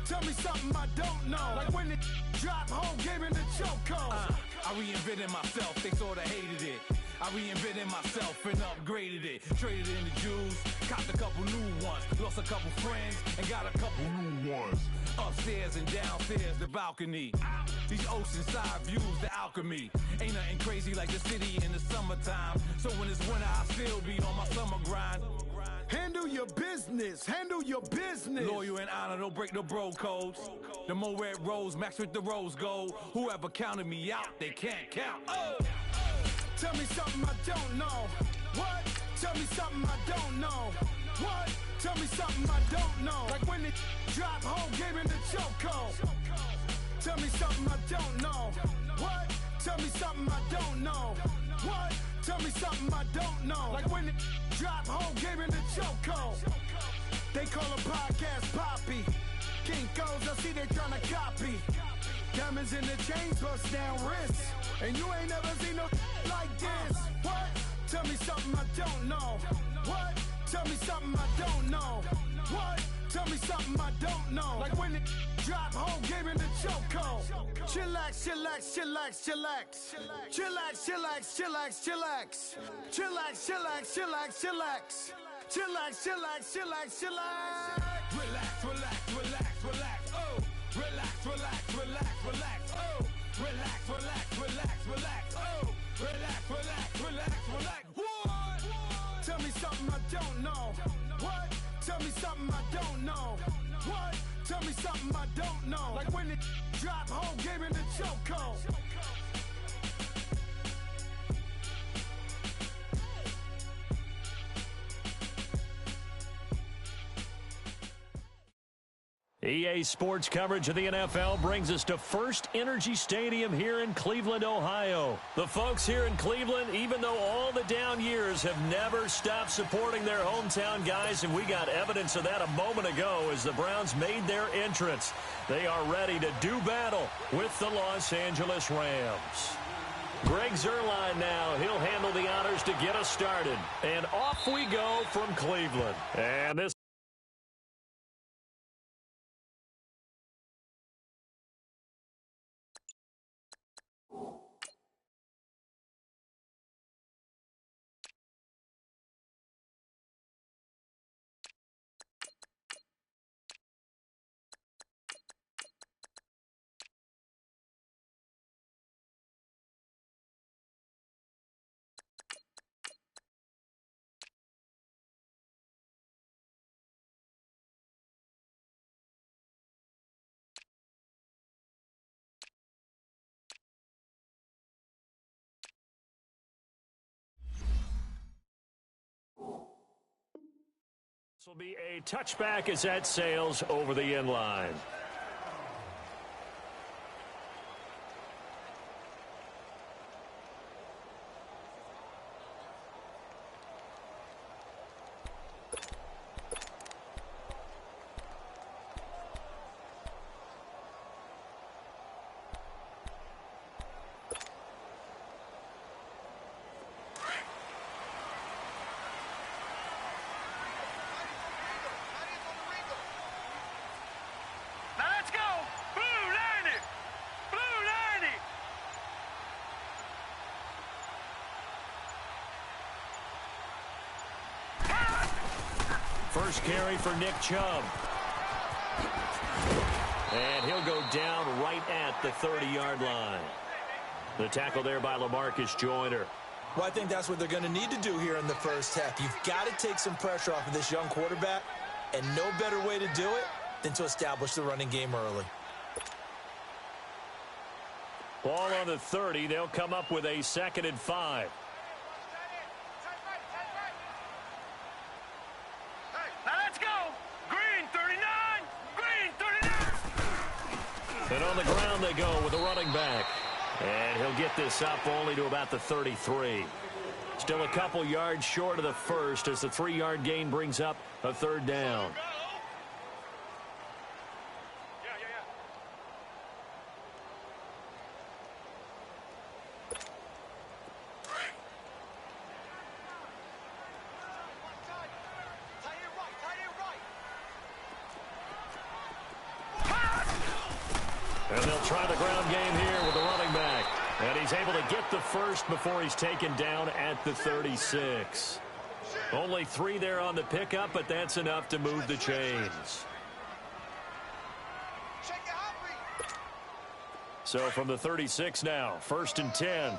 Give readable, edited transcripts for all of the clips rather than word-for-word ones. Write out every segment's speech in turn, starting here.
Tell me something I don't know. Like when it drop, whole game in the chokehold. I reinvented myself, they sorta hated it. I reinvented myself and upgraded it. Traded in the Jews, copped a couple new ones. Lost a couple friends and got a couple new ones. Upstairs and downstairs, the balcony. These oceanside views, the alchemy. Ain't nothing crazy like the city in the summertime. So when it's winter, I still be on my summer grind. Handle your business, handle your business. Loyal and honor, don't break the bro codes. The more red rose, max with the rose gold. Whoever counted me out, they can't count. Oh! Tell me something I don't know. What? Tell me something I don't know. What? Tell me something I don't know. Like when it drop, whole game in the chokehold. Tell me something I don't know. What? Tell me something I don't know. What? Tell me something I don't know. Like when it drop, whole game in the chokehold. They call a podcast Poppy. Kinkos, I see they tryna copy. Diamonds in the chains, bust down wrists. And you ain't never seen no like this. What? Tell me something I don't know. What? Tell me something I don't know. What? Tell me something I don't know. Like when it drop, whole game in the chokehold. Chillax, chillax, chillax, chillax. Chillax, chillax, chillax, chillax. Chillax, chillax, chillax, chillax. Chillax, chillax, chillax, chillax. Relax, relax, relax, relax, oh. Relax, relax, relax, relax, oh. Relax, relax, relax, relax, oh. Relax, relax, relax, relax. What? Tell me something I don't know. What? Tell me something I don't know. What? Tell me something I don't know. Like when it drop, whole game in the chokehold. EA Sports coverage of the NFL brings us to First Energy Stadium here in Cleveland, Ohio. The folks here in Cleveland, even though all the down years, have never stopped supporting their hometown guys, and we got evidence of that a moment ago as the Browns made their entrance. They are ready to do battle with the Los Angeles Rams. Greg Zuerlein now. He'll handle the honors to get us started. And off we go from Cleveland. And this will be a touchback as that sails over the end line. First carry for Nick Chubb. And he'll go down right at the 30-yard line. The tackle there by LaMarcus Joyner. Well, I think that's what they're going to need to do here in the first half. You've got to take some pressure off of this young quarterback, and no better way to do it than to establish the running game early. Ball on the 30. They'll come up with a 2nd and 5. And on the ground they go with a running back. And he'll get this up only to about the 33. Still a couple yards short of the first as the 3-yard gain brings up a 3rd down. And they'll try the ground game here with the running back. And he's able to get the first before he's taken down at the 36. Only 3 there on the pickup, but that's enough to move the chains. So from the 36 now, 1st and 10.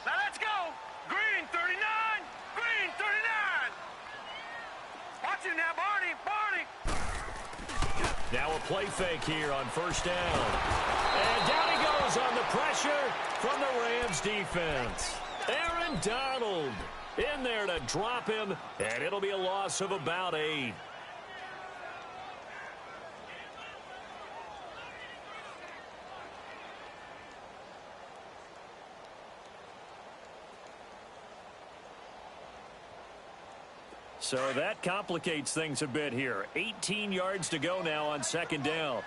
Now let's go. Green 39. Green 39. Watch it now, Barney. Barney. Now a play fake here on 1st down. And down he goes on the pressure from the Rams defense. Aaron Donald in there to drop him, and it'll be a loss of about 8. So that complicates things a bit here. 18 yards to go now on 2nd down.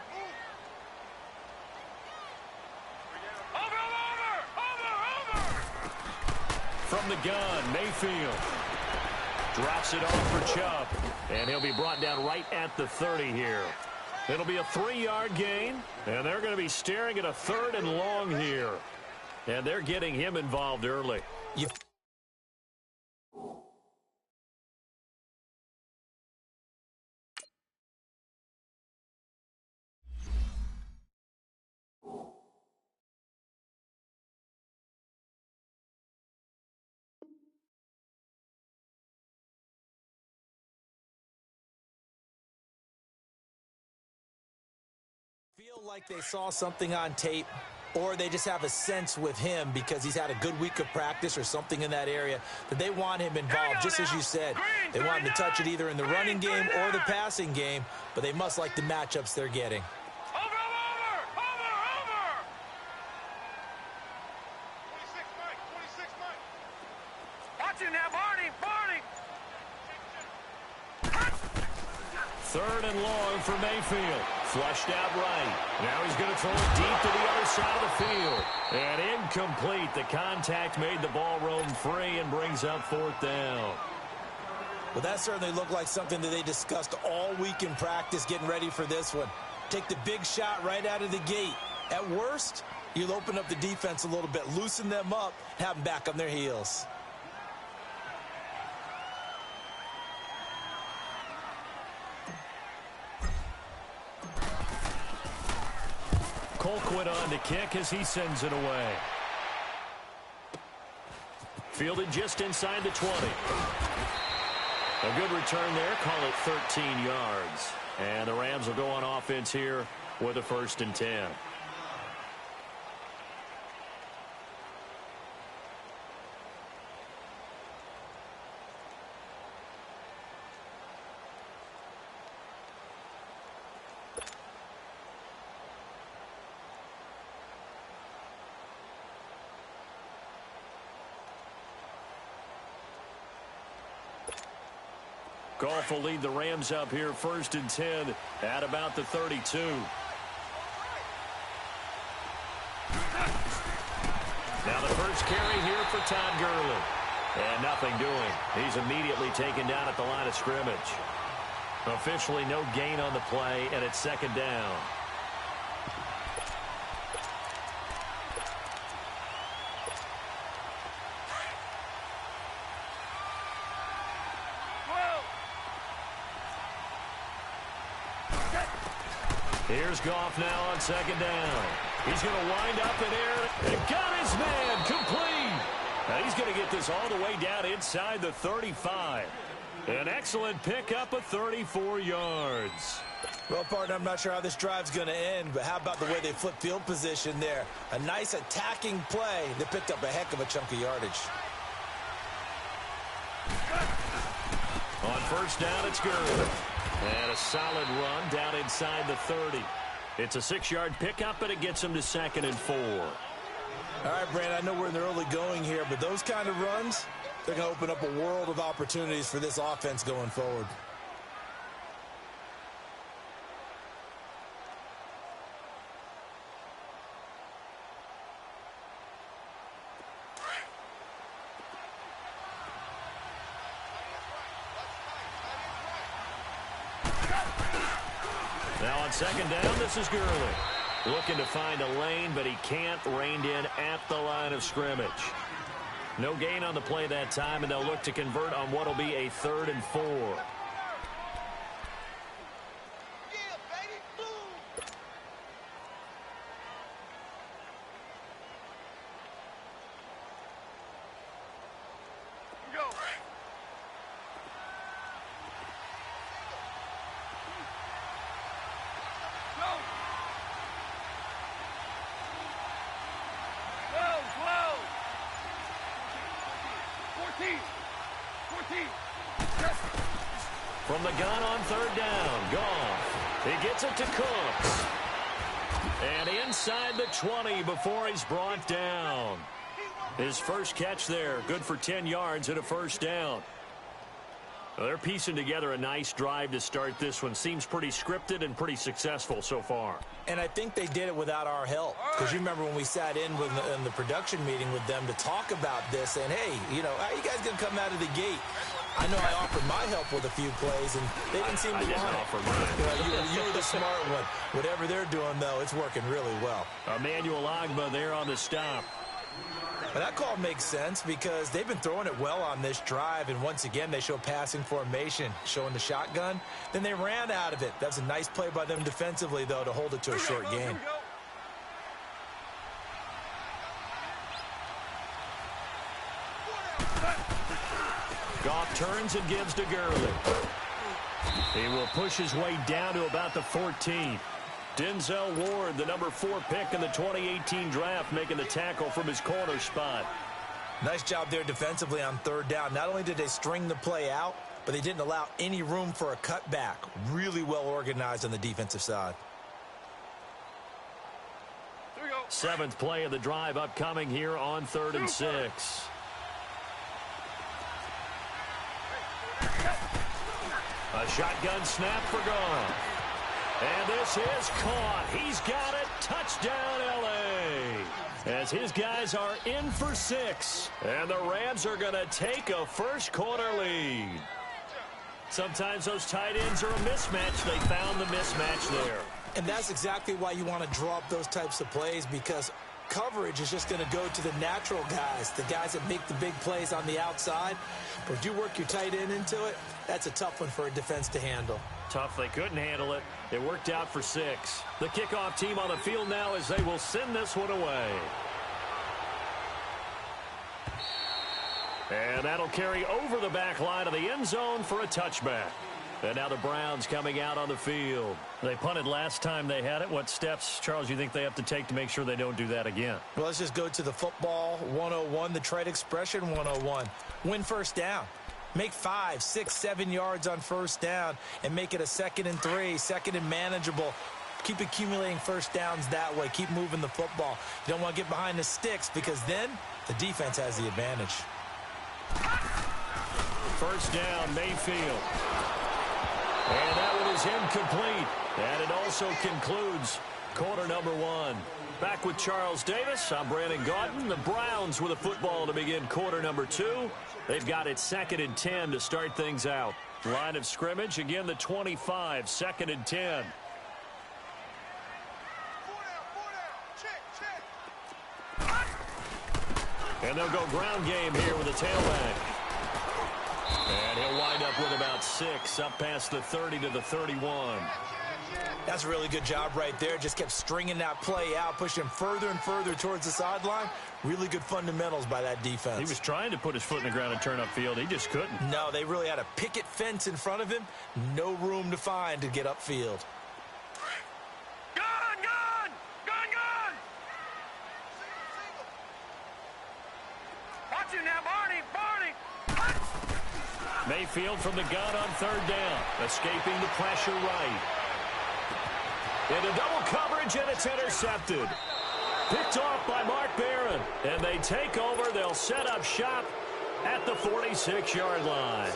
Over. From the gun, Mayfield drops it off for Chubb, and he'll be brought down right at the 30 here. It'll be a 3-yard gain, and they're going to be staring at a 3rd and long here. And they're getting him involved early. Feel like they saw something on tape, or they just have a sense with him because he's had a good week of practice or something in that area that they want him involved, just as you said. They want him to touch it either in the running game or the passing game, but they must like the matchups they're getting. Over. 26 Mike. Watch it now, Barney. 3rd and long for Mayfield. Flushed out right. Now he's going to throw it deep to the other side of the field. And incomplete. The contact made the ball roam free and brings up 4th down. Well, that certainly looked like something that they discussed all week in practice getting ready for this one. Take the big shot right out of the gate. At worst, you'll open up the defense a little bit, loosen them up, have them back on their heels. Colquitt on to kick as he sends it away. Fielded just inside the 20. A good return there. Call it 13 yards. And the Rams will go on offense here with a 1st and 10. Goff will lead the Rams up here 1st and 10 at about the 32. Now the first carry here for Todd Gurley. And nothing doing. He's immediately taken down at the line of scrimmage. Officially no gain on the play, and it's 2nd down. Here's Goff now on 2nd down. He's going to wind up in air and got his man complete. Now he's going to get this all the way down inside the 35. An excellent pickup of 34 yards. Well, partner, I'm not sure how this drive's going to end, but how about the way they flip field position there? A nice attacking play. They picked up a heck of a chunk of yardage. On 1st down, it's Gurley. And a solid run down inside the 30. It's a 6-yard pickup, and it gets him to 2nd and 4. All right, Brand, I know we're in the early going here, but those kind of runs, they're going to open up a world of opportunities for this offense going forward. Now on second down, this is Gurley. Looking to find a lane, but he can't. Reined in at the line of scrimmage. No gain on the play that time, and they'll look to convert on what will be a 3rd and 4. From the gun on 3rd down, Goff. He gets it to Cooks. And inside the 20 before he's brought down. His first catch there, good for 10 yards and a 1st down. Well, they're piecing together a nice drive to start this one. Seems pretty scripted and pretty successful so far. And I think they did it without our help. Because you remember when we sat in the production meeting with them to talk about this, and hey, you know, how you guys going to come out of the gate? I know I offered my help with a few plays, and they didn't seem to want it. You were the smart one. Whatever they're doing, though, it's working really well. Emmanuel Ogbah there on the stop. But that call makes sense because they've been throwing it well on this drive, and once again, they show passing formation, showing the shotgun. Then they ran out of it. That's a nice play by them defensively, though, to hold it to a short gain. Goff turns and gives to Gurley. He will push his way down to about the 14. Denzel Ward, the number 4 pick in the 2018 draft, making the tackle from his corner spot. Nice job there defensively on 3rd down. Not only did they string the play out, but they didn't allow any room for a cutback. Really well organized on the defensive side. 7th play of the drive upcoming here on 3rd and 6. A shotgun snap for Goff. And this is caught. He's got it. Touchdown, L.A. As his guys are in for 6. And the Rams are going to take a first-quarter lead. Sometimes those tight ends are a mismatch. They found the mismatch there. And that's exactly why you want to draw up those types of plays, because coverage is just going to go to the natural guys, the guys that make the big plays on the outside. But if you work your tight end into it, that's a tough one for a defense to handle. Tough. They couldn't handle it. It worked out for 6. The kickoff team on the field now as they will send this one away. And that'll carry over the back line of the end zone for a touchback. And now the Browns coming out on the field. They punted last time they had it. What steps, Charles, you think they have to take to make sure they don't do that again? Well, let's just go to the football 101, the trade expression 101. Win first down. Make 5, 6, 7 yards on first down and make it a 2nd and 3, 2nd and manageable. Keep accumulating first downs that way. Keep moving the football. You don't want to get behind the sticks because then the defense has the advantage. First down, Mayfield. And that one is incomplete. And it also concludes quarter number 1. Back with Charles Davis, I'm Brandon Gaudin. The Browns with a football to begin quarter number 2. They've got it 2nd and 10 to start things out. Line of scrimmage, again the 25, 2nd and 10. And they'll go ground game here with a tailback. And he'll wind up with about 6, up past the 30 to the 31. That's a really good job right there. Just kept stringing that play out, pushing him further and further towards the sideline. Really good fundamentals by that defense. He was trying to put his foot in the ground and turn upfield. He just couldn't. No, they really had a picket fence in front of him. No room to find to get upfield. Watch him now, Barney. Mayfield from the gun on 3rd down. Escaping the pressure right. Into double coverage, and it's intercepted. Picked off by Mark Barron. And they take over. They'll set up shop at the 46-yard line.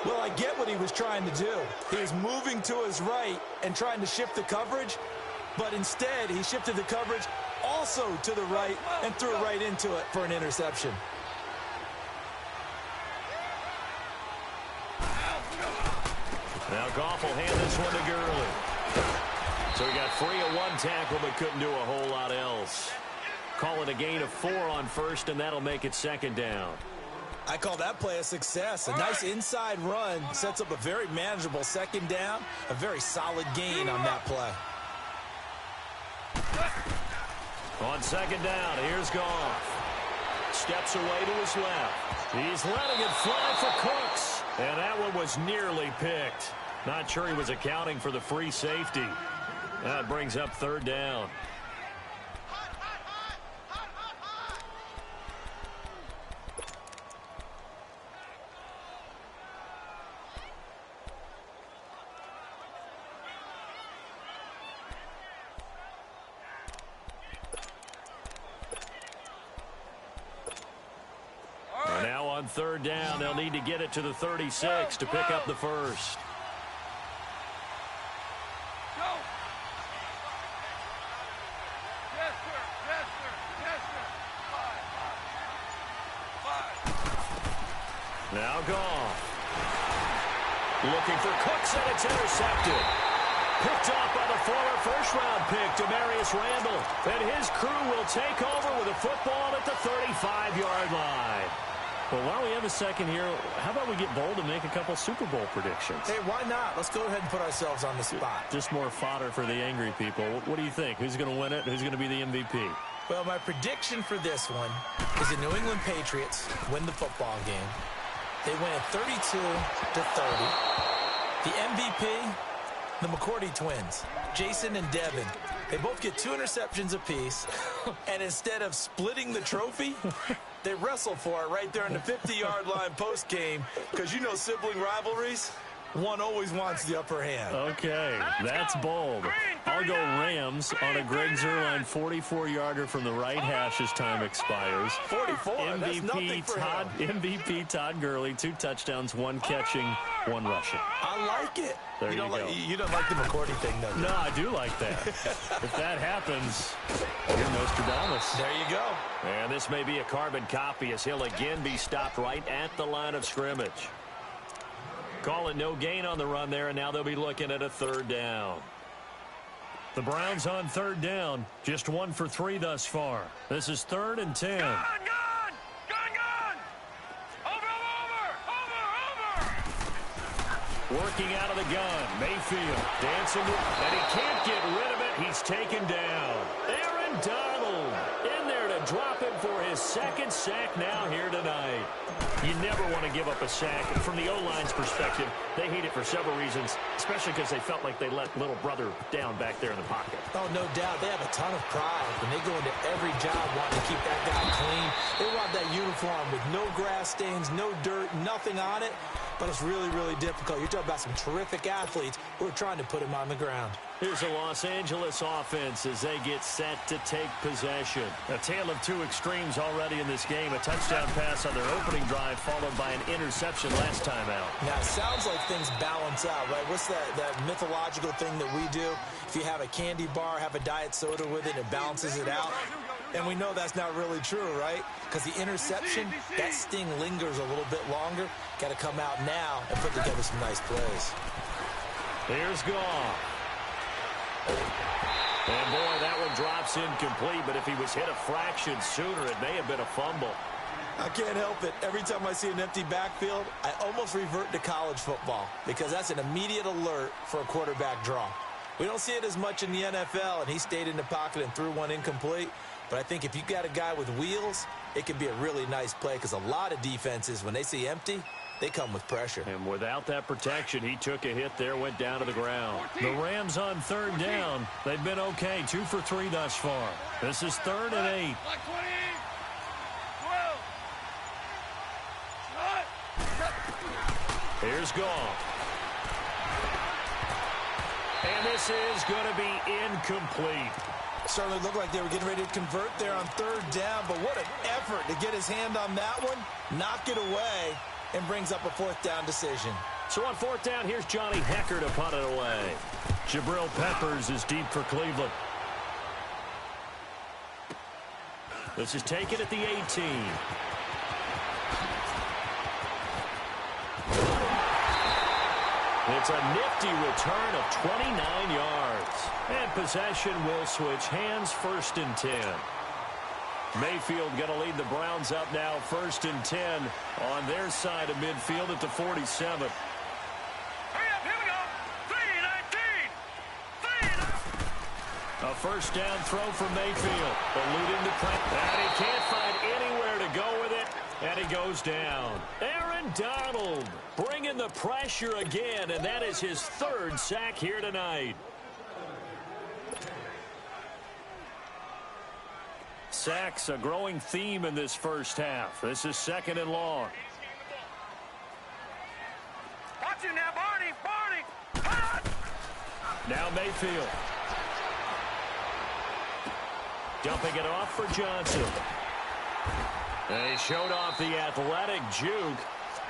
Well, I get what he was trying to do. He was moving to his right and trying to shift the coverage, but instead he shifted the coverage also to the right and threw right into it for an interception. Now Goff will hand this one to Gurley. So he got free of one tackle but couldn't do a whole lot else. Call it a gain of 4 on first, and that'll make it second down. I call that play a success. A nice inside run sets up a very manageable second down. A very solid gain on that play. On second down, here's Goff. Steps away to his left. He's letting it fly for Cooks. And that one was nearly picked. Not sure he was accounting for the free safety. That brings up third down. And now on third down, they'll need to get it to the 36 to pick up the first. Now Goff. Looking for Cooks, and it's intercepted. Picked off by the former first-round pick, Demarius Randall. And his crew will take over with a football at the 35-yard line. Well, while we have a second here, how about we get bold and make a couple Super Bowl predictions? Hey, why not? Let's go ahead and put ourselves on the spot. Just more fodder for the angry people. What do you think? Who's going to win it? Who's going to be the MVP? Well, my prediction for this one is the New England Patriots win the football game. They win it 32-30. The MVP, the McCourty twins, Jason and Devin. They both get 2 interceptions apiece, and instead of splitting the trophy, they wrestle for it right there in the 50-yard line post-game, because you know sibling rivalries, one always wants the upper hand. Okay, that's bold. I'll go Rams on a Greg Zuerlein 44-yarder from the right hash as time expires. 44, that's nothing for him. MVP Todd Gurley, 2 touchdowns, 1 catching, 1 rushing. I like it. There you go. You don't like the McCourty thing, though. No, I do like that. If that happens, you're Nostradamus. There you go. And this may be a carbon copy as he'll again be stopped right at the line of scrimmage. Call it no gain on the run there, and now they'll be looking at a third down. The Browns on third down, just 1 for 3 thus far. This is 3rd and 10. Gone! Over! Working out of the gun, Mayfield dancing, and he can't get rid of it. He's taken down. Aaron Donald in there to drop him for his 2nd sack now here tonight. You never want to give up a sack. From the O-line's perspective, they hate it for several reasons, especially because they felt like they let little brother down back there in the pocket. Oh, no doubt. They have a ton of pride when they go into every job wanting to keep that guy clean. They want that uniform with no grass stains, no dirt, nothing on it. But it's really, really difficult. You're talking about some terrific athletes who are trying to put him on the ground. Here's the Los Angeles offense as they get set to take possession. A tale of 2 extremes already in this game. A touchdown pass on their opening drive followed by an interception last time out. Now, it sounds like things balance out, right? What's that mythological thing that we do? If you have a candy bar, have a diet soda with it, it balances it out. And we know that's not really true, right? Because the interception, that sting lingers a little bit longer. Got to come out now and put together some nice plays. Here's Goff. And boy, that one drops incomplete, but if he was hit a fraction sooner, it may have been a fumble. I can't help it. Every time I see an empty backfield, I almost revert to college football because that's an immediate alert for a quarterback draw. We don't see it as much in the NFL, and he stayed in the pocket and threw one incomplete. But I think if you got a guy with wheels, it can be a really nice play because a lot of defenses, when they see empty, they come with pressure. And without that protection, he took a hit there, went down to the ground. The Rams on third down. They've been okay, 2 for 3 thus far. This is 3rd and 8. Here's Goff. And this is going to be incomplete. Certainly looked like they were getting ready to convert there on 3rd down, but what an effort to get his hand on that one, knock it away, and brings up a 4th down decision. So on 4th down, here's Johnny Hecker to punt it away. Jabril Peppers is deep for Cleveland. This is taken at the 18. It's a nifty return of 29 yards. And possession will switch hands, 1st and 10. Mayfield going to lead the Browns up now, 1st and 10 on their side of midfield at the 47. A 1st down throw from Mayfield, eluding the pressure. And he can't find anywhere to go with it, and he goes down. Aaron Donald bringing the pressure again, and that is his 3rd sack here tonight. Sacks, a growing theme in this first half. This is 2nd and long. Watch you now, Barney. Now Mayfield. Dumping it off for Johnson. And he showed off the athletic juke.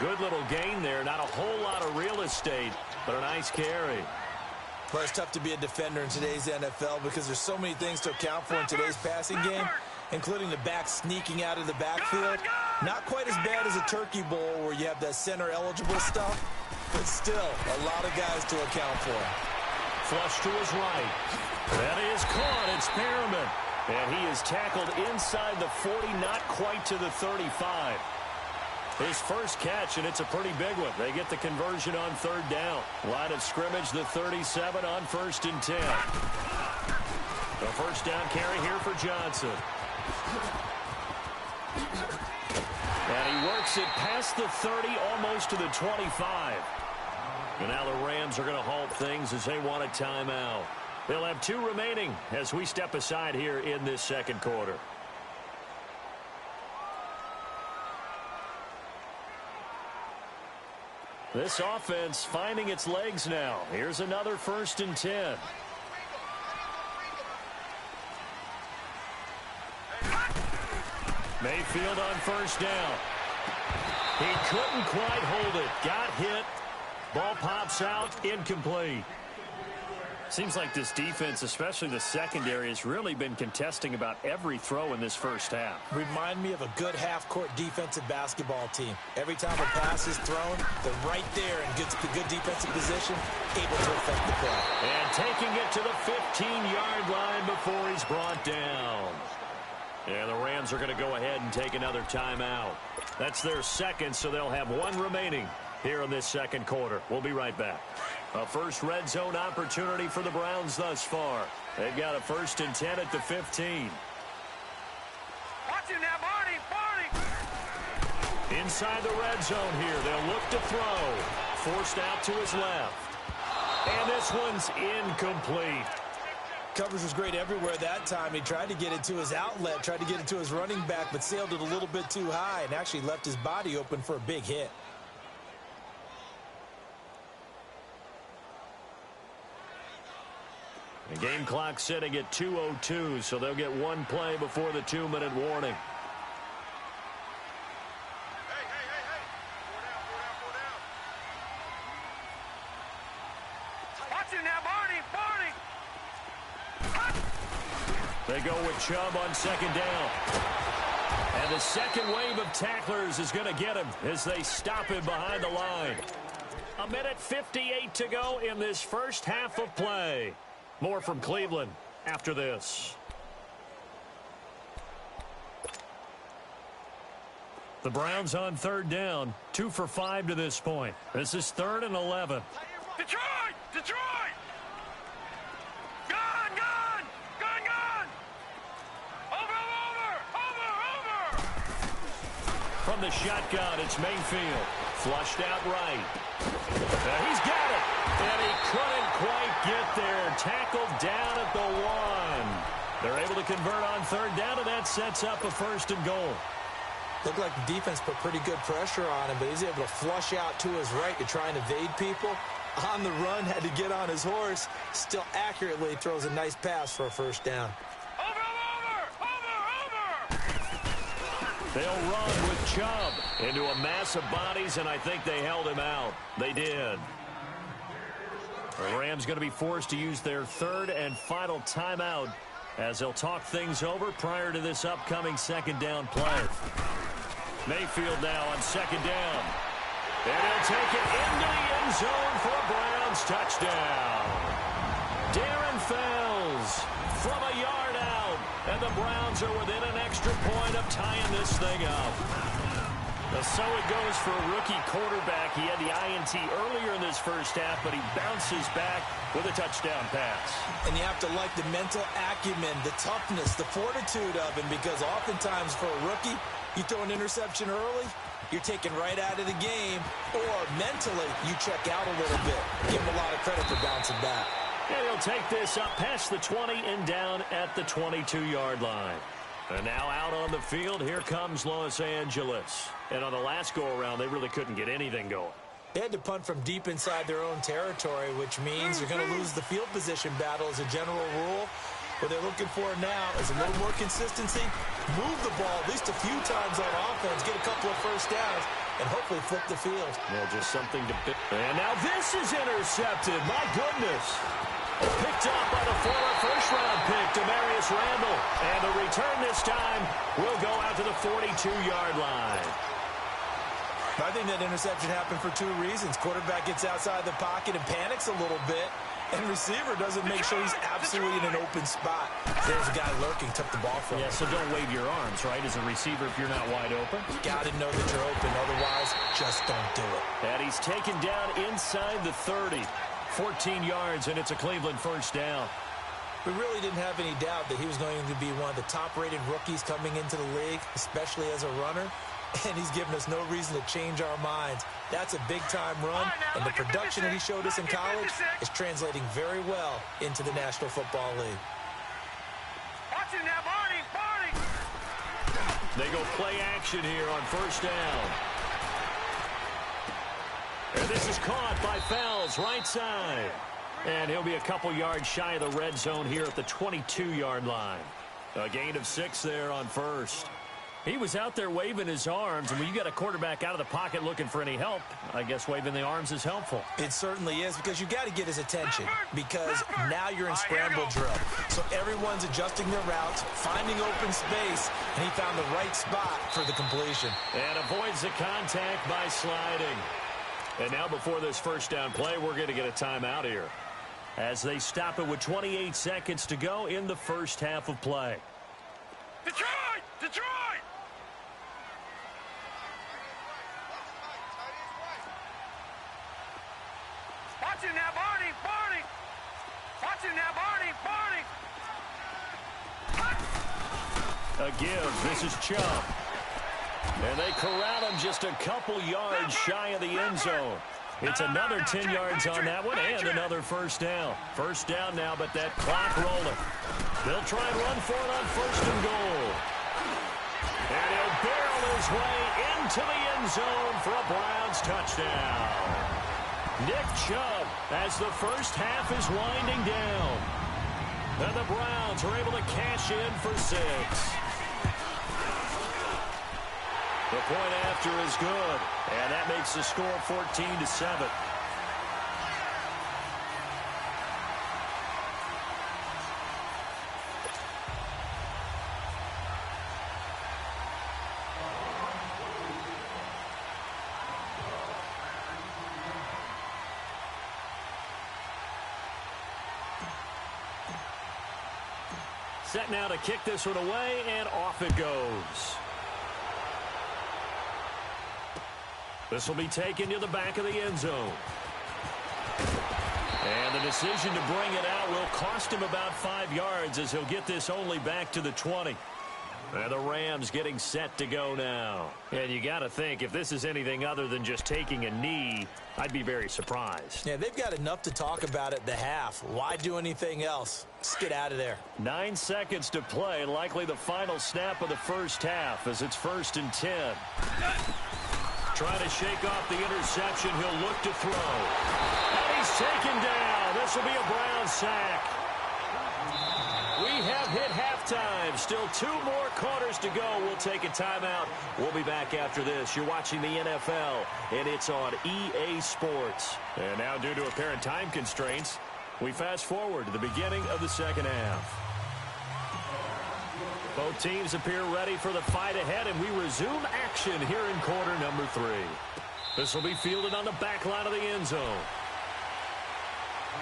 Good little gain there. Not a whole lot of real estate, but a nice carry. Well, it's tough to be a defender in today's NFL because there's so many things to account for in today's passing game, including the back sneaking out of the backfield. Not quite as bad as a turkey bowl where you have that center-eligible stuff, but still a lot of guys to account for. Flush to his right. That is caught. It's Premy. And he is tackled inside the 40, not quite to the 35. His first catch, and it's a pretty big one. They get the conversion on 3rd down. Line of scrimmage, the 37 on 1st and 10. The 1st down carry here for Johnson. And he works it past the 30, almost to the 25. And now the Rams are going to halt things as they want a timeout. They'll have 2 remaining as we step aside here in this 2nd quarter. This offense finding its legs now. Here's another 1st and 10. Mayfield on 1st down. He couldn't quite hold it. Got hit. Ball pops out. Incomplete. Seems like this defense, especially the secondary, has really been contesting about every throw in this first half. Remind me of a good half-court defensive basketball team. Every time a pass is thrown, they're right there in good defensive position, able to affect the play. And taking it to the 15-yard line before he's brought down. And the Rams are going to go ahead and take another timeout. That's their 2nd, so they'll have 1 remaining here in this 2nd quarter. We'll be right back. A first red zone opportunity for the Browns thus far. They've got a 1st and 10 at the 15. Watch him now, Barney. Inside the red zone here. They'll look to throw. Forced out to his left. And this one's incomplete. Coverage was great everywhere that time. He tried to get it to his outlet, tried to get it to his running back, but sailed it a little bit too high and actually left his body open for a big hit. The game clock sitting at 2:02, so they'll get 1 play before the 2-minute warning. Watch him now, Barney. They go with Chubb on 2nd down. And the 2nd wave of tacklers is going to get him as they stop him behind the line. 1:58 to go in this first half of play. More from Cleveland after this. The Browns on 3rd down, 2 for 5 to this point. This is 3rd and 11. Detroit! Detroit! Gone! Gone! Gone! Gone! Over! From the shotgun, it's Mayfield. Flushed out right. He's got it. And he couldn't quite get there. Tackled down at the 1. They're able to convert on 3rd down, and that sets up a 1st and goal. Looked like the defense put pretty good pressure on him, but he's able to flush out to his right to try and evade people. On the run, had to get on his horse. Still accurately throws a nice pass for a 1st down. They'll run with Chubb into a mass of bodies, and I think they held him out. They did. The Rams going to be forced to use their 3rd and final timeout as they'll talk things over prior to this upcoming 2nd down play. Mayfield now on 2nd down. And he'll take it into the end zone for a Browns Browns touchdown. Darren Fells from a yard out. And the Browns are within an extra point of tying this thing up. So it goes for a rookie quarterback. He had the INT earlier in this first half, but he bounces back with a touchdown pass. And you have to like the mental acumen, the toughness, the fortitude of him, because oftentimes for a rookie, you throw an interception early, you're taken right out of the game, or mentally you check out a little bit. Give him a lot of credit for bouncing back. And he'll take this up past the 20 and down at the 22-yard line. And now out on the field, here comes Los Angeles. And on the last go-around, they really couldn't get anything going. They had to punt from deep inside their own territory, which means you're going to lose the field position battle as a general rule. What they're looking for now is a little more consistency, move the ball at least a few times on offense, get a couple of first downs, and hopefully flip the field. Yeah, just something to... And now this is intercepted. My goodness. Picked up by the former first-round pick, Demarius Randall. And the return this time will go out to the 42-yard line. I think that interception happened for two reasons. Quarterback gets outside the pocket and panics a little bit, and receiver doesn't make sure he's absolutely in an open spot. There's a guy lurking, took the ball from him. Yeah, so don't wave your arms, right, as a receiver if you're not wide open. You got to know that you're open, otherwise just don't do it. And he's taken down inside the 30. 14 yards, and it's a Cleveland first down. We really didn't have any doubt that he was going to be one of the top-rated rookies coming into the league, especially as a runner. And he's given us no reason to change our minds. That's a big-time run, and the production that he showed us in college is translating very well into the National Football League. Watching now, Barney! They go play action here on first down. And this is caught by Fells, right side. And he'll be a couple yards shy of the red zone here at the 22-yard line. A gain of 6 there on first. He was out there waving his arms, and when you got a quarterback out of the pocket looking for any help, I guess waving the arms is helpful. It certainly is, because you got to get his attention, because now you're in scramble drill. So everyone's adjusting their routes, finding open space, and he found the right spot for the completion. And avoids the contact by sliding. And now before this first down play, we're going to get a timeout here, as they stop it with 28 seconds to go in the first half of play. Detroit! Detroit! Watching now, Barney! Watching now, Barney! A give. This is Chubb. And they corral him just a couple yards shy of the end zone. It's another 10 yards on that one and another first down. First down now, but that clock rolling. They'll try and run for it on first and goal. And he'll barrel his way into the end zone for a Browns touchdown. Nick Chubb, as the first half is winding down. And the Browns are able to cash in for 6. The point after is good, and that makes the score 14-7. Set now to kick this one away, and off it goes. This will be taken to the back of the end zone. And the decision to bring it out will cost him about 5 yards, as he'll get this only back to the 20. And the Rams getting set to go now. And you got to think, if this is anything other than just taking a knee, I'd be very surprised. Yeah, they've got enough to talk about at the half. Why do anything else? Just get out of there. 9 seconds to play, likely the final snap of the first half, as it's 1st and 10. Trying to shake off the interception. He'll look to throw. And he's taken down. This will be a Browns sack. We have hit halftime. Still 2 more quarters to go. We'll take a timeout. We'll be back after this. You're watching the NFL, and it's on EA Sports. And now, due to apparent time constraints, we fast forward to the beginning of the second half. Both teams appear ready for the fight ahead, and we resume action here in quarter number 3. This will be fielded on the back line of the end zone.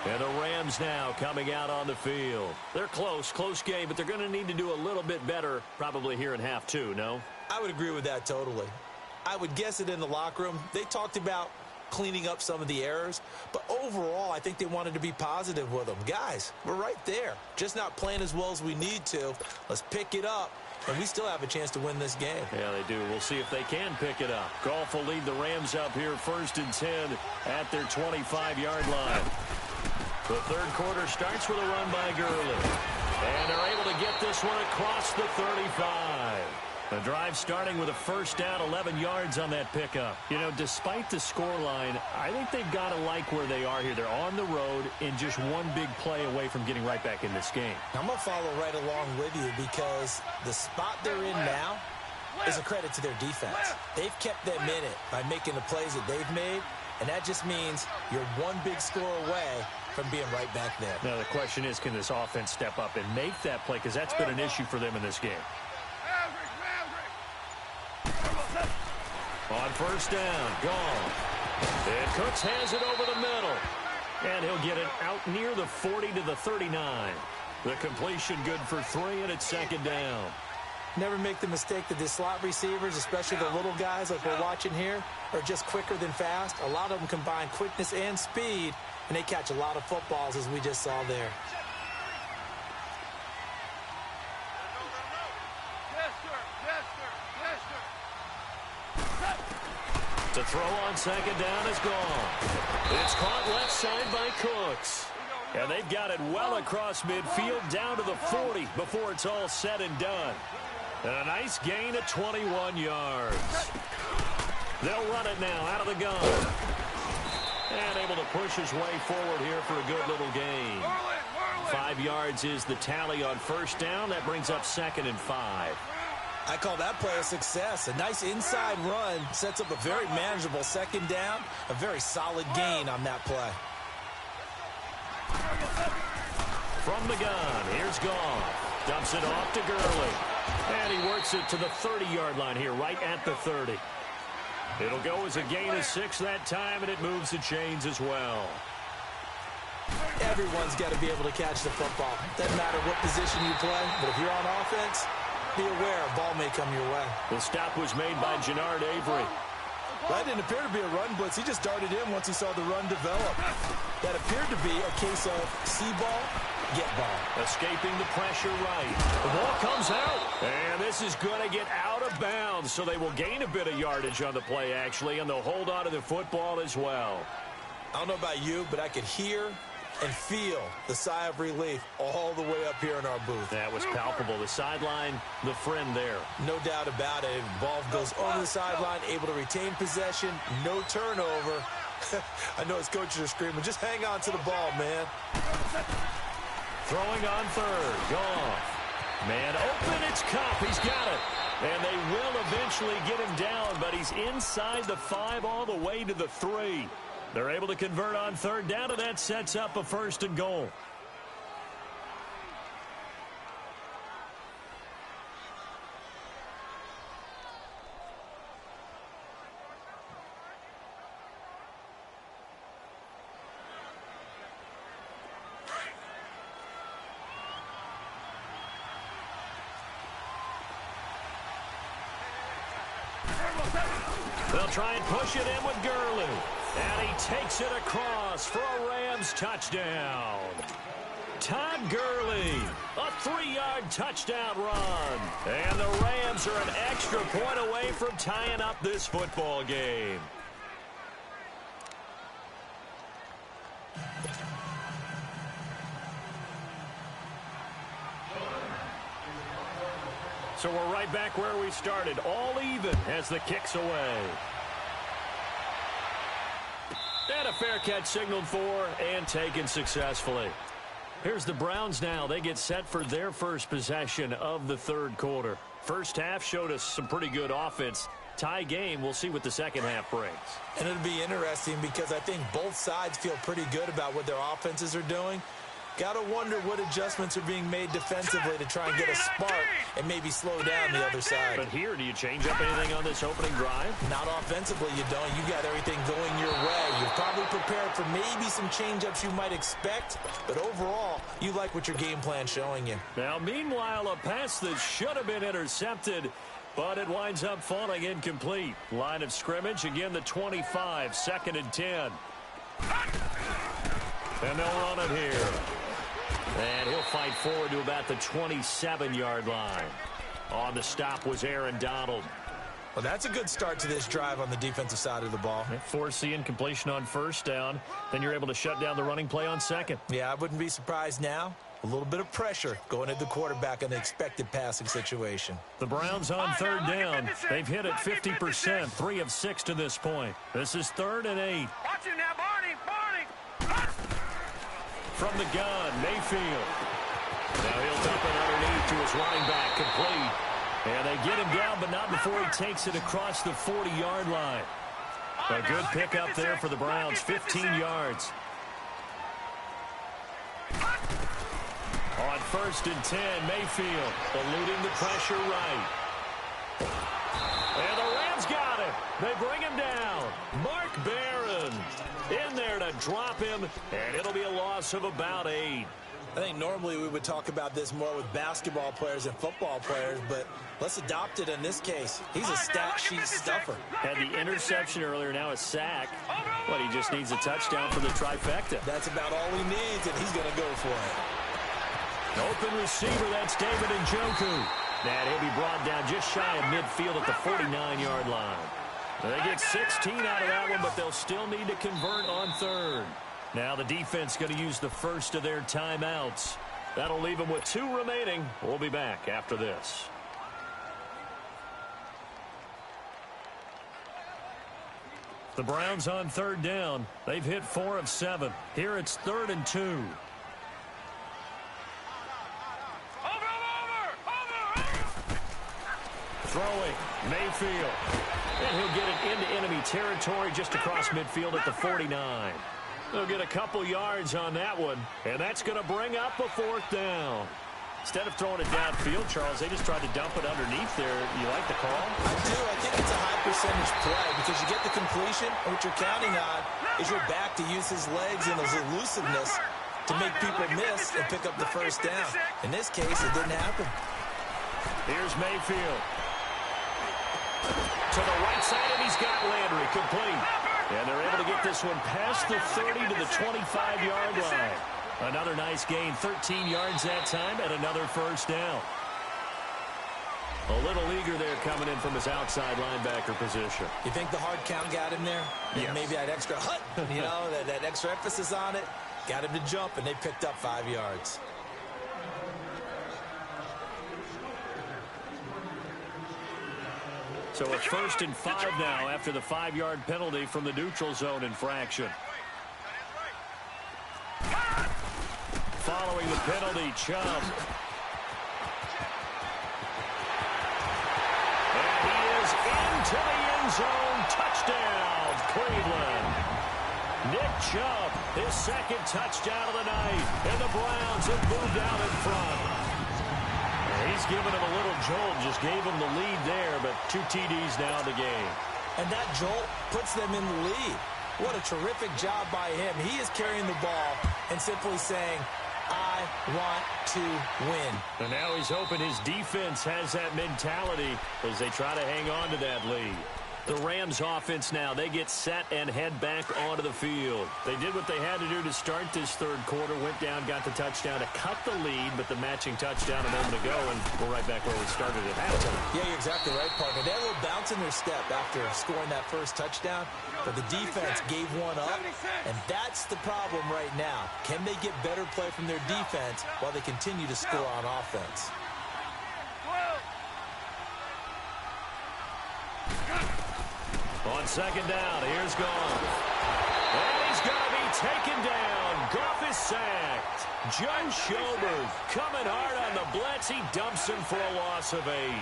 And the Rams now coming out on the field. They're close game, but they're going to need to do a little bit better probably here in half two, no? I would agree with that totally. I would guess it in the locker room. They talked about cleaning up some of the errors, but overall, I think they wanted to be positive with them. Guys, we're right there. Just not playing as well as we need to. Let's pick it up, and we still have a chance to win this game. Yeah, they do. We'll see if they can pick it up. Goff will lead the Rams up here 1st and 10 at their 25-yard line. The third quarter starts with a run by Gurley. And they're able to get this one across the 35. The drive starting with a first down, 11 yards on that pickup. You know, despite the scoreline, I think they've got to like where they are here. They're on the road and just one big play away from getting right back in this game. I'm going to follow right along with you because the spot they're in now is a credit to their defense. They've kept them in it by making the plays that they've made, and that just means you're one big score away from being right back there. Now, the question is, can this offense step up and make that play? Because that's been an issue for them in this game. On first down, gone. And Cooks has it over the middle. And he'll get it out near the 40 to the 39. The completion good for 3, and it's 2nd down. Never make the mistake that the slot receivers, especially the little guys like we're watching here, are just quicker than fast. A lot of them combine quickness and speed, and they catch a lot of footballs, as we just saw there. The throw on 2nd down is gone. It's caught left side by Cooks. And they've got it well across midfield down to the 40 before it's all said and done. And a nice gain of 21 yards. They'll run it now out of the gun. And able to push his way forward here for a good little gain. 5 yards is the tally on first down. That brings up 2nd and 5. I call that play a success. A nice inside run sets up a very manageable 2nd down. A very solid gain on that play. From the gun, here's Goff. Dumps it off to Gurley. And he works it to the 30-yard line here, right at the 30. It'll go as a gain of 6 that time, and it moves the chains as well. Everyone's got to be able to catch the football. Doesn't matter what position you play, but if you're on offense, be aware a ball may come your way. The stop was made by Jannard Avery. That didn't appear to be a run blitz. He just darted in once he saw the run develop. That appeared to be a case of see ball, get ball. Escaping the pressure right. The ball comes out. And this is going to get out of bounds, so they will gain a bit of yardage on the play, actually, and they'll hold on to the football as well. I don't know about you, but I could hear and feel the sigh of relief all the way up here in our booth. That was palpable. The sideline, the friend there. No doubt about it. The ball goes over the sideline, able to retain possession, no turnover. I know his coaches are screaming, just hang on to the ball, man. Throwing on third. Goff. Man open, it's Cup. He's got it. And they will eventually get him down, but he's inside the 5 all the way to the 3. They're able to convert on third down, and that sets up a 1st and goal. They'll try and push it in with Gurley. And he takes it across for a Rams touchdown. Todd Gurley, a 3-yard touchdown run. And the Rams are an extra point away from tying up this football game. So we're right back where we started, all even as the kick's away. And a fair catch signaled for and taken successfully. Here's the Browns now. They get set for their first possession of the third quarter. First half showed us some pretty good offense. Tie game, we'll see what the second half brings. And it'll be interesting because I think both sides feel pretty good about what their offenses are doing. Got to wonder what adjustments are being made defensively to try and get a spark and maybe slow down the other side. But here, do you change up anything on this opening drive? Not offensively, you don't. You got everything going your way. You're probably prepared for maybe some change-ups you might expect, but overall, you like what your game plan's showing you. Now, meanwhile, a pass that should have been intercepted, but it winds up falling incomplete. Line of scrimmage, again, the 25, 2nd and 10. And they'll run it here. And he'll fight forward to about the 27-yard line. On the stop was Aaron Donald. Well, that's a good start to this drive on the defensive side of the ball. Force the incompletion on first down. Then you're able to shut down the running play on second. Yeah, I wouldn't be surprised now. A little bit of pressure going at the quarterback in the expected passing situation. The Browns on third down. They've hit it 50%, 3 of 6 to this point. This is 3rd and 8. Watch it now, Barney. From the gun, Mayfield. Now he'll dump it underneath to his running back, complete. And they get him down, but not before he takes it across the 40-yard line. A good pickup there for the Browns, 15 yards. On 1st and 10, Mayfield eluding the pressure right. And the Rams got it. They bring him down. Mark Barron in there to drop him, and it'll be a loss of about 8. I think normally we would talk about this more with basketball players and football players, but let's adopt it in this case. He's a stat sheet stuffer. Had the interception earlier, now a sack. But he just needs a touchdown for the trifecta. That's about all he needs, and he's going to go for it. Open receiver, that's David Njoku. That he'll be brought down just shy of midfield at the 49-yard line. They get 16 out of that one, but they'll still need to convert on 3rd. Now the defense going to use the first of their timeouts. That'll leave them with 2 remaining. We'll be back after this. The Browns on 3rd down. They've hit 4 of 7. Here it's 3rd and 2. Throwing, Mayfield. And he'll get it into enemy territory just across midfield at the 49. They'll get a couple yards on that one, and that's going to bring up a 4th down. Instead of throwing it downfield, Charles, they just tried to dump it underneath there. You like the call? I do. I think it's a high percentage play because you get the completion, and what you're counting on is your back to use his legs and his elusiveness to make people miss and pick up the first down. In this case, it didn't happen. Here's Mayfield. To the right side, and he's got Landry complete. And they're able to get this one past the 30 to the 25-yard line. Another nice gain, 13 yards that time, and another first down. A little eager there coming in from his outside linebacker position. You think the hard count got him there? Yes. Maybe that extra hut, you know, that extra emphasis on it, got him to jump, and they picked up 5 yards. So a 1st and 5 now after the 5-yard penalty from the neutral zone infraction. Following the penalty, Chubb. And he is into the end zone. Touchdown, Cleveland. Nick Chubb, his 2nd touchdown of the night. And the Browns have moved out in front. He's given him a little jolt, just gave him the lead there, but 2 TDs now in the game. And that jolt puts them in the lead. What a terrific job by him. He is carrying the ball and simply saying, I want to win. And now he's hoping his defense has that mentality as they try to hang on to that lead. The Rams offense now, they get set and head back onto the field. They did what they had to do to start this 3rd quarter, went down, got the touchdown to cut the lead, but the matching touchdown a moment ago, and we're right back where we started at halftime. Yeah, you're exactly right, partner. They had a little bounce in their step after scoring that first touchdown, but the defense gave one up, and that's the problem right now. Can they get better play from their defense while they continue to score on offense? On 2nd down, here's Goff. And he's going to be taken down. Goff is sacked. Joe Schobert coming hard on the blitz. He dumps him for a loss of 8.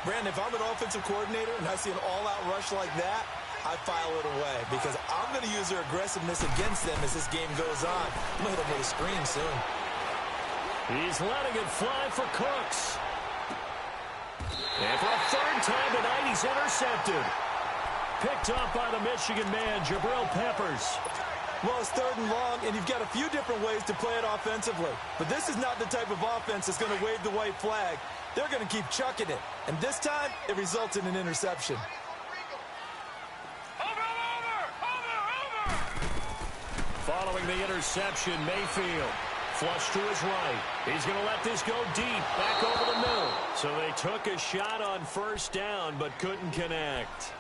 Brandon, if I'm an offensive coordinator and I see an all-out rush like that, I file it away because I'm going to use their aggressiveness against them as this game goes on. I'm going to hit them with a screen soon. He's letting it fly for Cooks. And for a third time tonight, he's intercepted. Picked up by the Michigan man, Jabril Peppers. Well, it's 3rd and long, and you've got a few different ways to play it offensively. But this is not the type of offense that's going to wave the white flag. They're going to keep chucking it. And this time, it results in an interception. Following the interception, Mayfield. Flush to his right. He's going to let this go deep, back over the middle. So they took a shot on 1st down, but couldn't connect.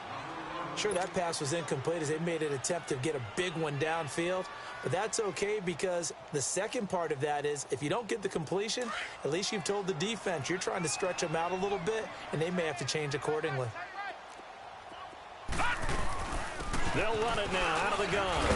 Sure, that pass was incomplete as they made an attempt to get a big one downfield. But that's okay because the second part of that is if you don't get the completion, at least you've told the defense you're trying to stretch them out a little bit, and they may have to change accordingly. They'll run it now out of the gun.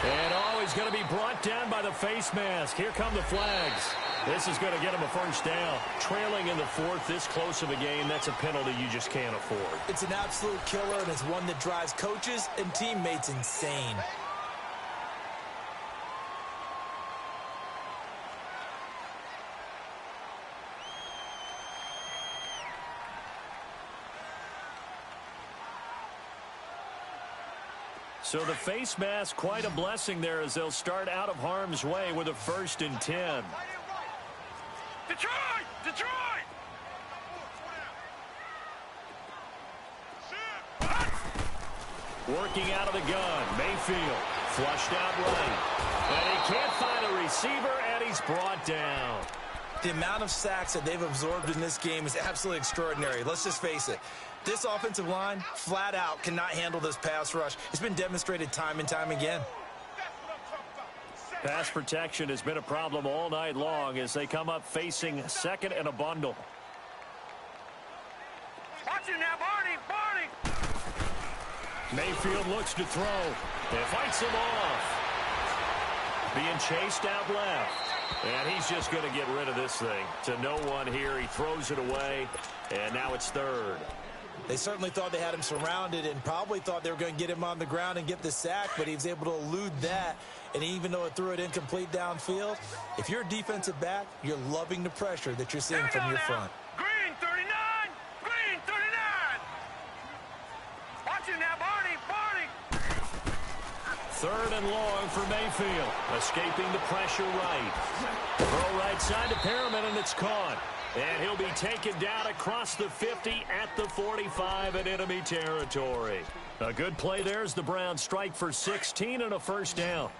And he's going to be brought down by the face mask. Here come the flags. This is going to get him a 1st down. Trailing in the 4th, this close of a game, that's a penalty you just can't afford. It's an absolute killer, and it's one that drives coaches and teammates insane. So the face mask, quite a blessing there as they'll start out of harm's way with a 1st and 10. Detroit! Detroit! Working out of the gun, Mayfield flushed out right. And he can't find a receiver, and he's brought down. The amount of sacks that they've absorbed in this game is absolutely extraordinary. Let's just face it. This offensive line, flat out, cannot handle this pass rush. It's been demonstrated time and time again. Pass protection has been a problem all night long as they come up facing 2nd and a bundle. Watch it now, Barney! Barney! Mayfield looks to throw. And fights him off. Being chased out left. And he's just going to get rid of this thing. To no one here. He throws it away. And now it's 3rd. They certainly thought they had him surrounded and probably thought they were going to get him on the ground and get the sack, but he was able to elude that. And even though it threw it incomplete downfield, if you're a defensive back, you're loving the pressure that you're seeing from your front. Green 39! Green 39! Watch it now, Barney! Barney! 3rd and long for Mayfield. Escaping the pressure right. Throw right side to Perryman, and it's caught. And he'll be taken down across the 50 at the 45 in enemy territory. A good play there as the Browns strike for 16 and a 1st down.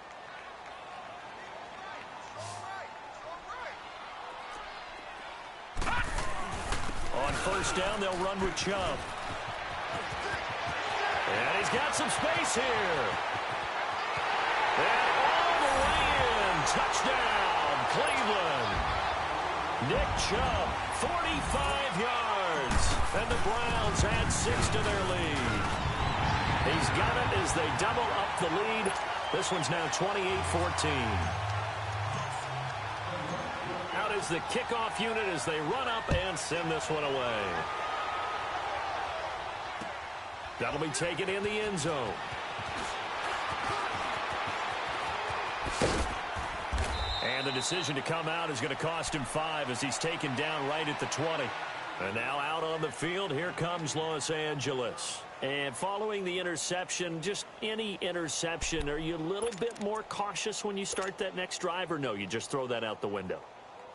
On 1st down, they'll run with Chubb. And he's got some space here. And all the way in. Touchdown, Cleveland. Nick Chubb, 45 yards. And the Browns add 6 to their lead. He's got it as they double up the lead. This one's now 28-14. Out is the kickoff unit as they run up and send this one away. That'll be taken in the end zone. And the decision to come out is going to cost him 5 as he's taken down right at the 20. And now out on the field, here comes Los Angeles. And following the interception, just any interception, are you a little bit more cautious when you start that next drive, or no, you just throw that out the window?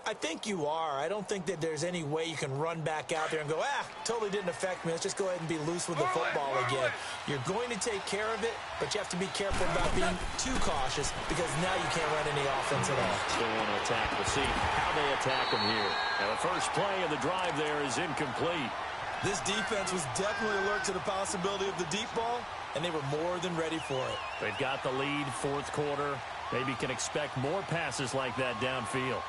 I think you are. I don't think that there's any way you can run back out there and go, totally didn't affect me. Let's just go ahead and be loose with the football again. You're going to take care of it, but you have to be careful about being too cautious because now you can't run any offense at all. Still want to attack. We'll see how they attack them here. And the first play of the drive there is incomplete. This defense was definitely alert to the possibility of the deep ball, and they were more than ready for it. They've got the lead, 4th quarter. Maybe can expect more passes like that downfield.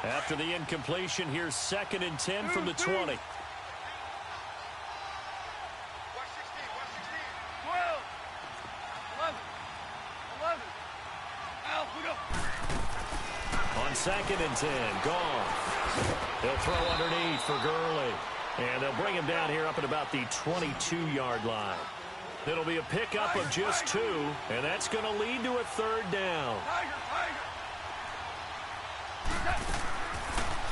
After the incompletion, here's 2nd and 10 from the 20. 12, 11. Out, we go. On 2nd and 10, gone. They'll throw underneath for Gurley. And they'll bring him down here up at about the 22-yard line. It'll be a pickup of just 2, and that's going to lead to a third down.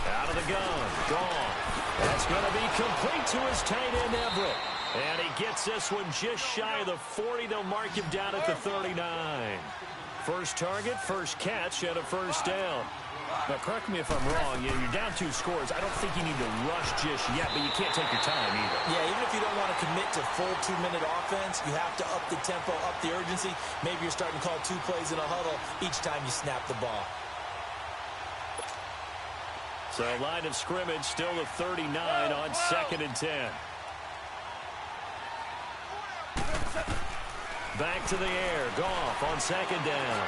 Out of the gun, gone. That's going to be complete to his tight end, Everett. And he gets this one just shy of the 40. They'll mark him down at the 39. First target, first catch, and a first down. Now, correct me if I'm wrong. You're down 2 scores. I don't think you need to rush just yet, but you can't take your time either. Yeah, even if you don't want to commit to full 2-minute offense, you have to up the tempo, up the urgency. Maybe you're starting to call 2 plays in a huddle each time you snap the ball. So line of scrimmage still the 39 on 2nd and 10. Back to the air. Goff on 2nd down.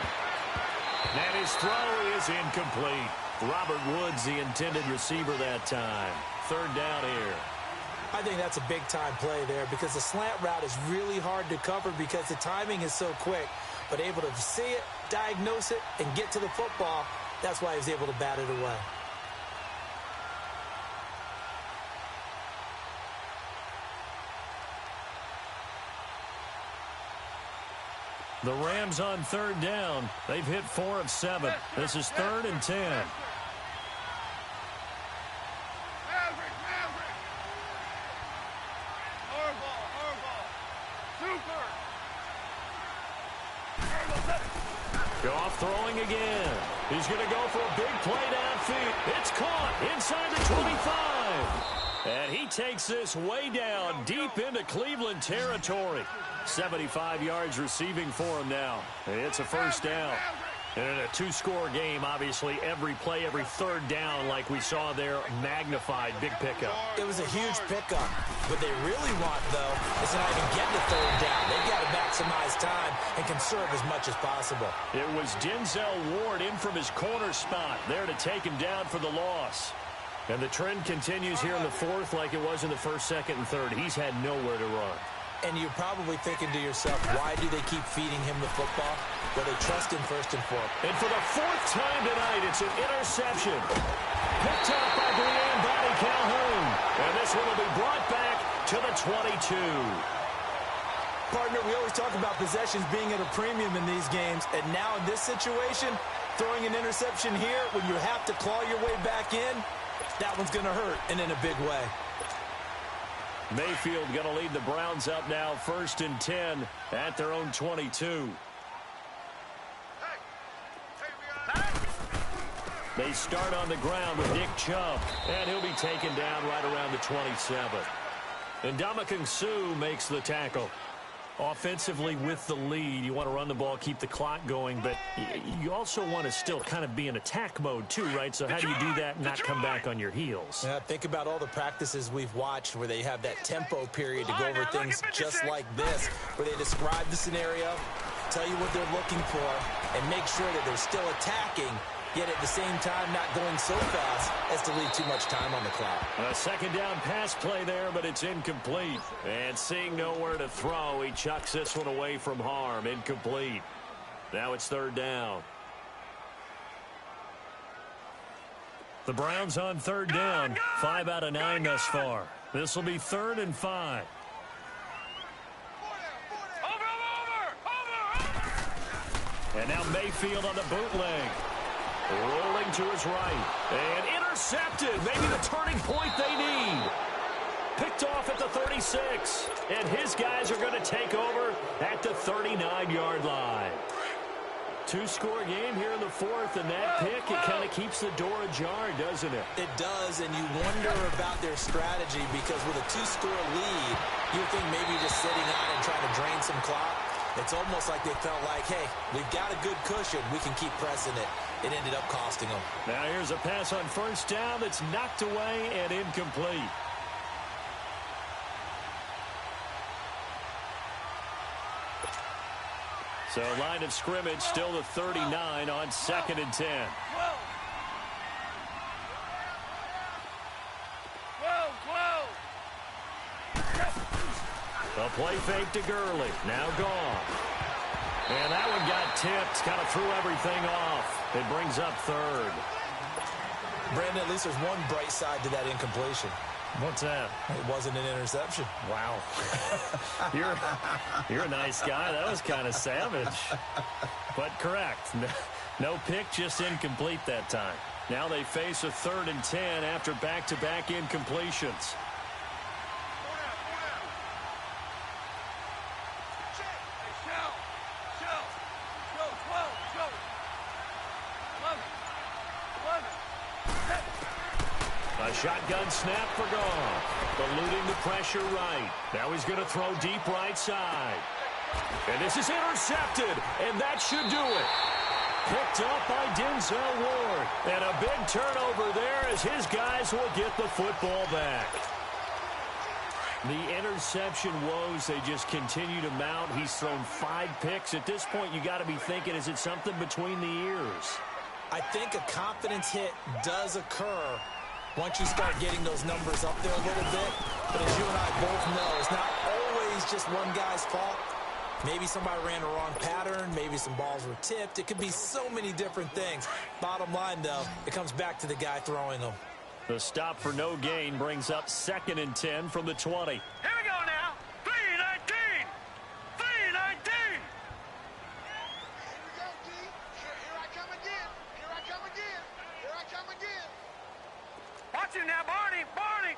And his throw is incomplete. Robert Woods, the intended receiver that time. Third down here. I think that's a big-time play there because the slant route is really hard to cover because the timing is so quick. But able to see it, diagnose it, and get to the football, that's why he was able to bat it away. The Rams on 3rd down. They've hit 4 of 7. This is 3rd and 10. Goff throwing again. He's going to go for a big play downfield. It's caught inside the 25. And he takes this way down deep into Cleveland territory. 75 yards receiving for him now. It's a first down. And in a 2-score game, obviously, every play, every third down, like we saw there, magnified. Big pickup. It was a huge pickup. What they really want, though, is to not even get to 3rd down. They've got to maximize time and conserve as much as possible. It was Denzel Ward in from his corner spot there to take him down for the loss. And the trend continues here in the 4th like it was in the 1st, 2nd, and 3rd. He's had nowhere to run. And you're probably thinking to yourself, why do they keep feeding him the football? Well, they trust him first and foremost. And for the 4th time tonight, it's an interception. Picked up by Brian Calhoun. And this one will be brought back to the 22. Partner, we always talk about possessions being at a premium in these games. And now in this situation, throwing an interception here when you have to claw your way back in, that one's going to hurt, and in a big way. Mayfield going to lead the Browns up now, 1st and 10 at their own 22. They start on the ground with Nick Chubb, and he'll be taken down right around the 27. And Ndamukong Suh makes the tackle. Offensively with the lead, you want to run the ball, keep the clock going, but you also want to still kind of be in attack mode too, right? So how do you do that and not come back on your heels? Yeah, think about all the practices we've watched where they have that tempo period to go over things just like this, where they describe the scenario, tell you what they're looking for, and make sure that they're still attacking, yet at the same time not going so fast as to leave too much time on the clock. A 2nd down pass play there, but it's incomplete. And seeing nowhere to throw, he chucks this one away from harm. Incomplete. Now it's 3rd down. The Browns on 3rd down. 5 out of 9 thus far. This will be 3rd and 5. And now Mayfield on the bootleg. Rolling to his right. And intercepted. Maybe the turning point they need. Picked off at the 36. And his guys are going to take over at the 39-yard line. 2-score game here in the 4th, and that pick, it kind of keeps the door ajar, doesn't it? It does, and you wonder about their strategy because with a 2-score lead, you think maybe just sitting on and trying to drain some clock. It's almost like they felt like, hey, we've got a good cushion. We can keep pressing it. It ended up costing them. Now here's a pass on 1st down that's knocked away and incomplete. So line of scrimmage still the 39 on 2nd and 10. A play fake to Gurley. Now gone. And that one got tipped. Kind of threw everything off. It brings up 3rd. Brandon, at least there's one bright side to that incompletion. What's that? It wasn't an interception. Wow. You're a nice guy. That was kind of savage. But correct. No pick, just incomplete that time. Now they face a 3rd and 10 after back-to-back incompletions. A shotgun snap for Goff. Eluding the pressure right. Now he's going to throw deep right side. And this is intercepted, and that should do it. Picked up by Denzel Ward. And a big turnover there as his guys will get the football back. The interception woes, they just continue to mount. He's thrown 5 picks. At this point, you got to be thinking, is it something between the ears? I think a confidence hit does occur once you start getting those numbers up there a little bit. But as you and I both know, it's not always just one guy's fault. Maybe somebody ran a wrong pattern. Maybe some balls were tipped. It could be so many different things. Bottom line, though, it comes back to the guy throwing them. The stop for no gain brings up 2nd and 10 from the 20. Here we go now. 3-19. 3-19. Here I come again. Here I come again. Here I come again. Watch him now, Barney. Barney.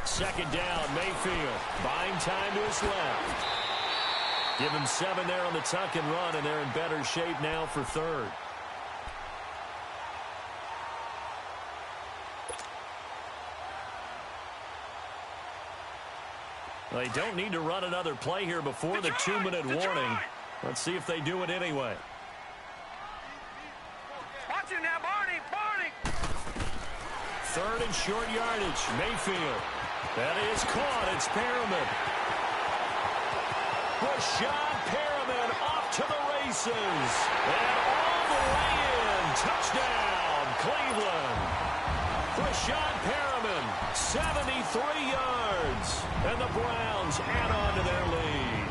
2nd down, Mayfield. Buying time to his left. Give him 7 there on the tuck and run, and they're in better shape now for 3rd. They don't need to run another play here before the 2-minute warning. Let's see if they do it anyway. Watch him now, Barney. Barney. 3rd and short yardage, Mayfield. That is caught. It's Perriman. Rashad Perriman off to the races. And all the way in. Touchdown, Cleveland. Rashad Perriman, 73 yards. And the Browns add on to their lead.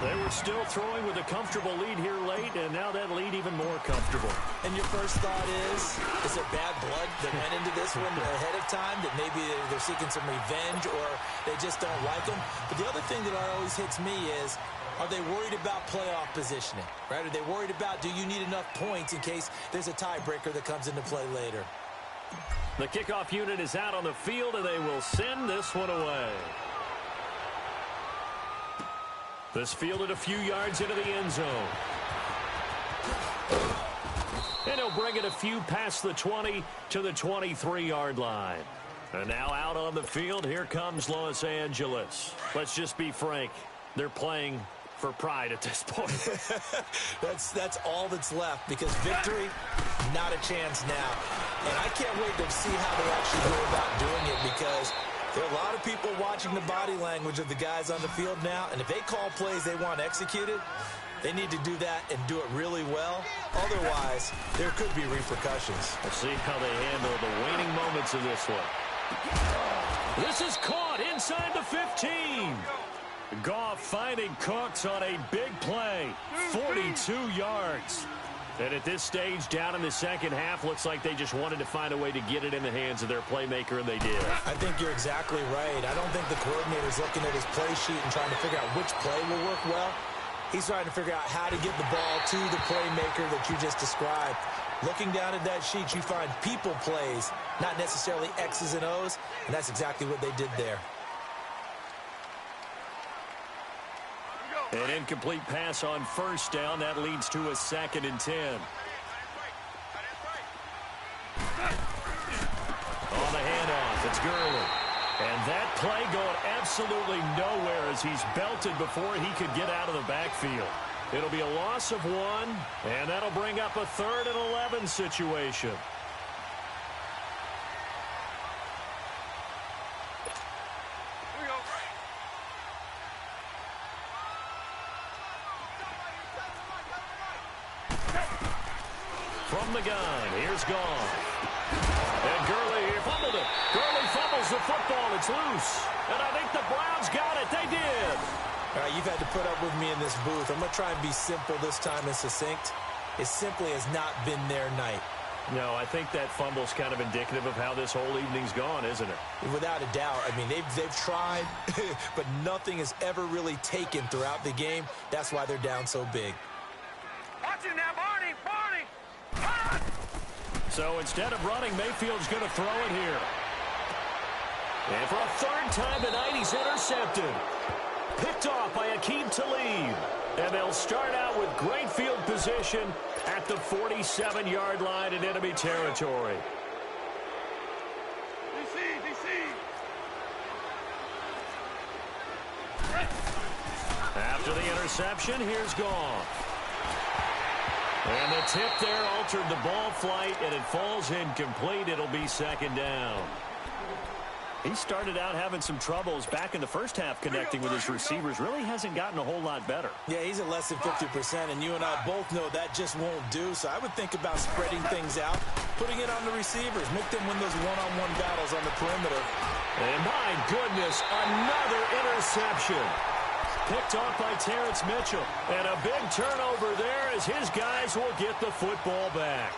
They were still throwing with a comfortable lead here late, and now that lead even more comfortable. And your first thought is there bad blood that went into this one ahead of time, that maybe they're seeking some revenge or they just don't like them? But the other thing that always hits me is, are they worried about playoff positioning? Right? Are they worried about, do you need enough points in case there's a tiebreaker that comes into play later? The kickoff unit is out on the field, and they will send this one away. This fielded a few yards into the end zone. And he'll bring it a few past the 20 to the 23-yard line. And now out on the field, here comes Los Angeles. Let's just be frank. They're playing for pride at this point. That's all that's left, because victory, not a chance now. And I can't wait to see how they actually go about doing it, because there are a lot of people watching the body language of the guys on the field now, and if they call plays they want executed, they need to do that and do it really well. Otherwise, there could be repercussions. We'll see how they handle the waning moments of this one. This is caught inside the 15. Goff finding Cooks on a big play, 42 yards. And at this stage, down in the second half, looks like they just wanted to find a way to get it in the hands of their playmaker, and they did. I think you're exactly right. I don't think the coordinator's looking at his play sheet and trying to figure out which play will work well. He's trying to figure out how to get the ball to the playmaker that you just described. Looking down at that sheet, you find people plays, not necessarily X's and O's, and that's exactly what they did there. An incomplete pass on first down. That leads to a 2nd and 10. On the handoff, it's Gurley. And that play going absolutely nowhere as he's belted before he could get out of the backfield. It'll be a loss of 1, and that'll bring up a 3rd and 11 situation. From the gun, here's Goff. And Gurley here fumbled it. Gurley fumbles the football. It's loose. And I think the Browns got it. They did. All right, you've had to put up with me in this booth. I'm going to try and be simple this time and succinct. It simply has not been their night. No, I think that fumble's kind of indicative of how this whole evening's gone, isn't it? Without a doubt. I mean, they've tried, but nothing has ever really taken throughout the game. That's why they're down so big. Watch it now, Barney! Barney! So instead of running, Mayfield's going to throw it here. And for a third time tonight, he's intercepted. Picked off by Akeem Talib. And they'll start out with great field position at the 47-yard line in enemy territory. After the interception, here's Goff. And the tip there altered the ball flight, and it falls incomplete. It'll be second down. He started out having some troubles back in the first half connecting with his receivers. Really hasn't gotten a whole lot better. Yeah, he's at less than 50%, and you and I both know that just won't do. So I would think about spreading things out, putting it on the receivers, make them win those one-on-one battles on the perimeter. And my goodness, another interception. Picked off by Terrence Mitchell. And a big turnover there as his guys will get the football back.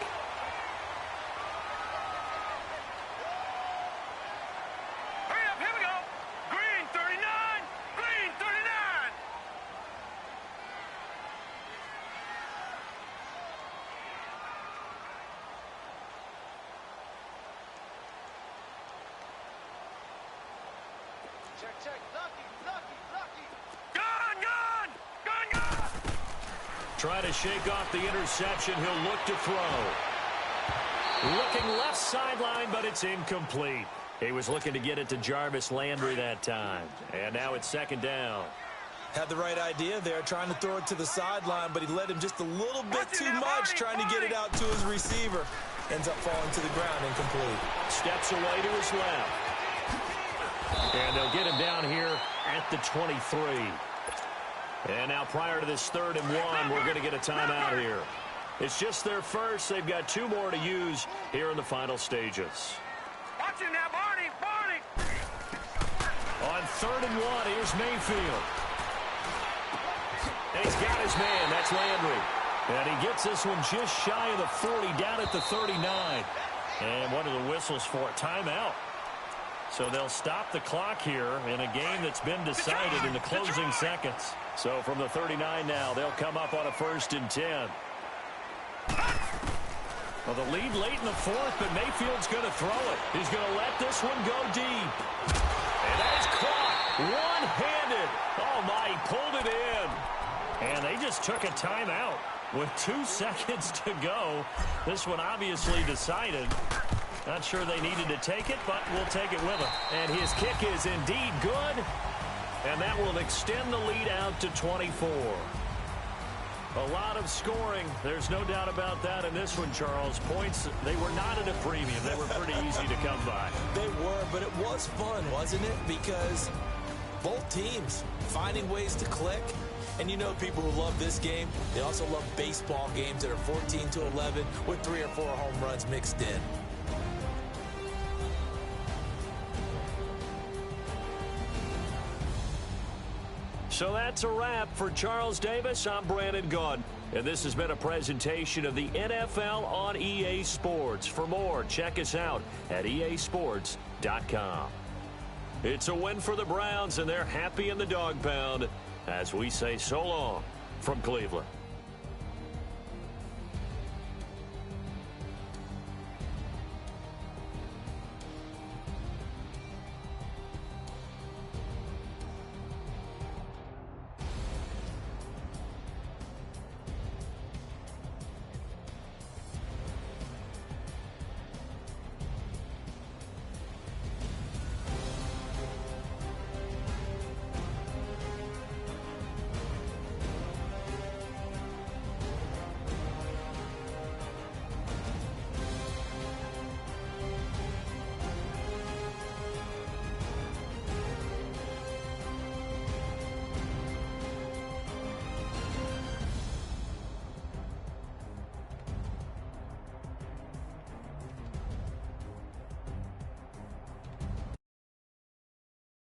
Trying to shake off the interception. He'll look to throw. Looking left sideline, but it's incomplete. He was looking to get it to Jarvis Landry that time. And now it's second down. Had the right idea there, trying to throw it to the sideline, but he led him just a little bit too much, trying to get it out to his receiver. Ends up falling to the ground, incomplete. Steps away to his left. And they'll get him down here at the 23. And now prior to this 3rd and 1, we're going to get a timeout here. It's just their first. They've got 2 more to use here in the final stages. Watch it now, Barney! Barney! On 3rd and 1, here's Mayfield. And he's got his man. That's Landry. And he gets this one just shy of the 40, down at the 39. And what are the whistles for? Timeout. So they'll stop the clock here in a game that's been decided in the closing seconds. So from the 39 now, they'll come up on a 1st and 10. Well, the lead late in the 4th, but Mayfield's going to throw it. He's going to let this one go deep. And that is caught one-handed. Oh, my, he pulled it in. And they just took a timeout with 2 seconds to go. This one obviously decided. Not sure they needed to take it, but we'll take it with them. And his kick is indeed good. And that will extend the lead out to 24. A lot of scoring. There's no doubt about that in this one, Charles. Points, they were not at a premium. They were pretty easy to come by. They were, but it was fun, wasn't it? Because both teams finding ways to click. And you know people who love this game, they also love baseball games that are 14-11 with 3 or 4 home runs mixed in. So that's a wrap for Charles Davis. I'm Brandon Gunn. And this has been a presentation of the NFL on EA Sports. For more, check us out at easports.com. It's a win for the Browns, and they're happy in the dog pound as we say so long from Cleveland.